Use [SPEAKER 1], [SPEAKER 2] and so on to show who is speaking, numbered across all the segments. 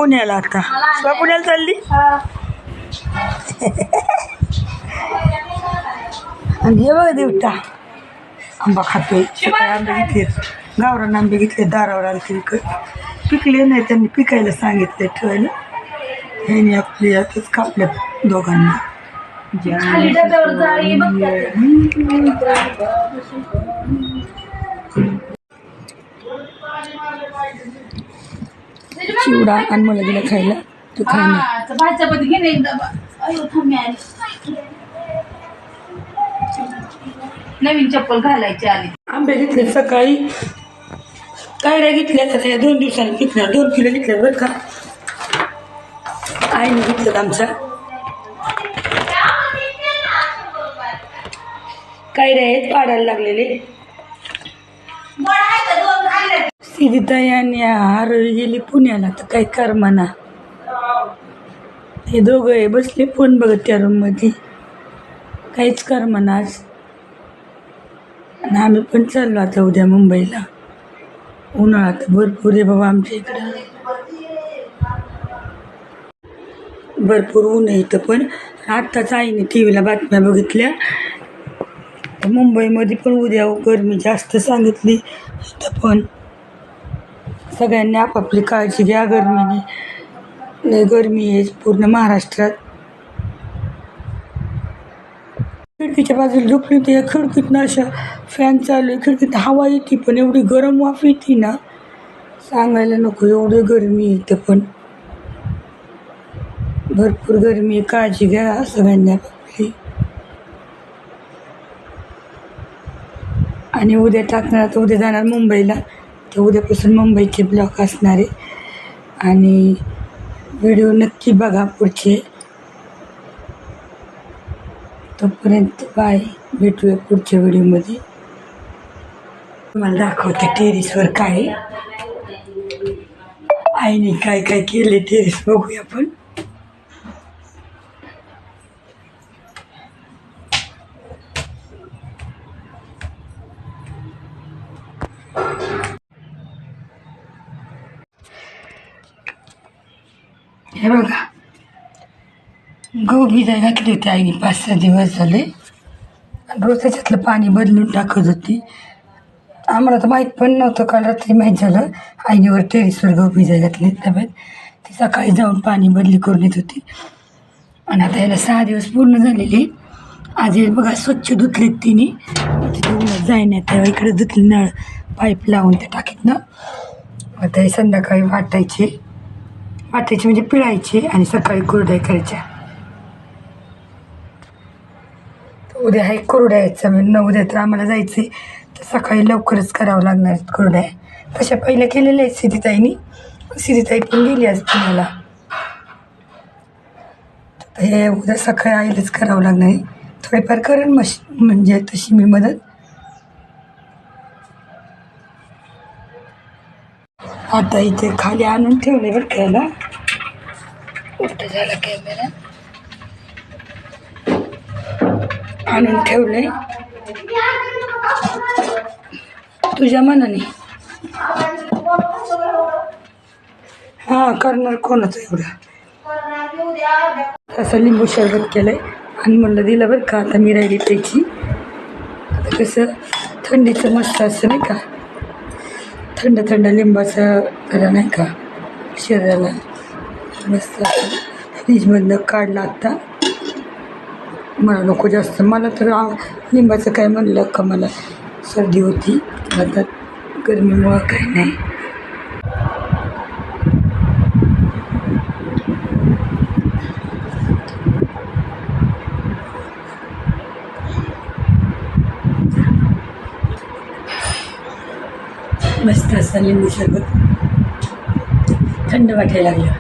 [SPEAKER 1] पुण्याला आता. तुला पुण्याला चालली. आणि हे बघा देवटा आंबा खातोय. सकाळी आंबे घेतले, गावरान आंबे घेतले, दारावर आले विकत. पिकले नाही, त्यांनी पिकायला सांगितले ठेवायला. ह्याने आपली आताच कापल्यात दोघांनी. चिवडा आणि मला दिला खायला. तू खायला
[SPEAKER 2] नवीन चप्पल घालायची आली.
[SPEAKER 1] आंबे घेतले सकाळी. कैऱ्या घेतल्या तर 2 दिवसांनी पिकणार. 2 किलो घेतल्या बरं का. आईने घेतलं आमच्या. कैऱ्या आहेत पाडायला लागलेले. सिद्धिताई आणि आरोही गेली पुण्याला. तर काही कर म्हणा. हे दोघं बसले फोन बघत त्या रूममध्ये. काहीच कर म्हणा आज. आणि आम्ही पण चाललो आता उद्या मुंबईला. उन्हाळा तर भरपूर आहे बाबा आमच्या इकडं. भरपूर ऊन आहे इथं पण. आत्ताच आईने टी व्हीला बातम्या बघितल्या. मुंबईमध्ये पण उद्या गरमी जास्त सांगितली. इथं पण सगळ्यांनी आपापली काळजी घ्या गरमीने. लय गरमी आहे पूर्ण महाराष्ट्रात. खिडकीच्या बाजूला झोपली होती. या खिडकीतनं अशा फॅन चालू आहे. खिडकीत हवा येते पण एवढी गरम वाफ येते ना सांगायला नको. एवढी गरमी येतं पण भरपूर गरमी आहे. काळजी घ्या सगळ्यांनी आपली. आणि उद्या टाकणार तर उद्या जाणार मुंबईला. तर उद्यापासून मुंबईचे ब्लॉग असणार आहे. आणि व्हिडिओ नक्की बघा पुढचे. तोपर्यंत बाय. भेटूया पुढच्या व्हिडिओमध्ये. मला दाखवते टेरिसवर काय आईने काय काय केले. टेरिस बघूया आपण. हे बघा गहू भिजायला घातली होती आईने 5-6 दिवस झाले. रोज त्याच्यातलं पाणी बदलून टाकत होती. आम्हाला तर माहीत पण नव्हतं. काल रात्री माहीत झालं. आईनेवर टेरिसवर गहू भिजायला घातले. त्यामुळे ती सकाळी जाऊन पाणी बदली करून येत होती. आणि आता याला 6 दिवस पूर्ण झालेले. आज हे बघा स्वच्छ धुतलेत तिने. तिथे उन्हात जाईन तेव्हा इकडे धुतले नळ पाईप लावून त्या टाकीत ना. आता हे संध्याकाळी वाटायचे म्हणजे पिळायचे आणि सकाळी कुरड्या करायच्या. उद्या आहे कुरड्याचा म्हणजे उद्या तर आम्हाला जायचं आहे. तर सकाळी लवकरच करावं लागणार आहेत कुरड्या. तशा पहिल्या केलेल्या आहेत सिद्धिताईनी. सिद्धिताई पण गेली आज पुण्याला. तर हे उद्या सकाळी आईलाच करावं लागणार आहे. थोडीफार करेन म्हणजे तशी मी मदत. आता इथे खाली आणून ठेवले बरं खायला. उलट झाला कॅमेरा. आणून ठेवले तुझ्या मनाने. हां करणार कोणाच एवढं. तसं लिंबू शरबत केलंय आणि म्हणलं दिलं बरं का. आता मी राहिली त्याची. आता कसं थंडीचं मस्त असं नाही का. थंड थंड लिंबाचं जरा नाही का शरीराला मस्त. फ्रीजमधनं काढला आता. मला नको जास्त. मला तर लिंबाचं काय म्हणलं का मला सर्दी होती. आता गरमीमुळं काही नाही. मस्त असं लिंबू सरबत. थंड वाटायला लागलं.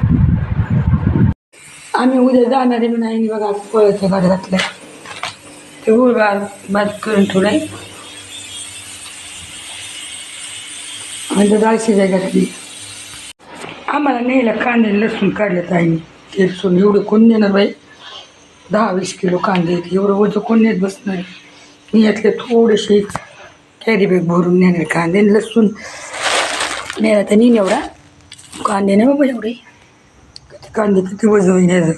[SPEAKER 1] आम्ही उद्या जाणार आहे म्हणून आईने बघा फळाच्या गाड्या घातल्या. ते गुळगार भात करून ठेवलाय. आणि डाळ शिजायला घातली. आम्हाला न्यायला कांदे लसूण काढल्यात आईने. ते लसूण एवढं कोण नेणार बाई. 10-20 किलो कांदे आहेत. एवढं वजन कोण नेत बसणार. मी यातले थोडेसे कॅरी बॅग भरून नेणार कांदे. लसूण नेला तर नेईन एवढा. कांदे नाही बाबा एवढे. किती कांदे किती वजन घ्यायचं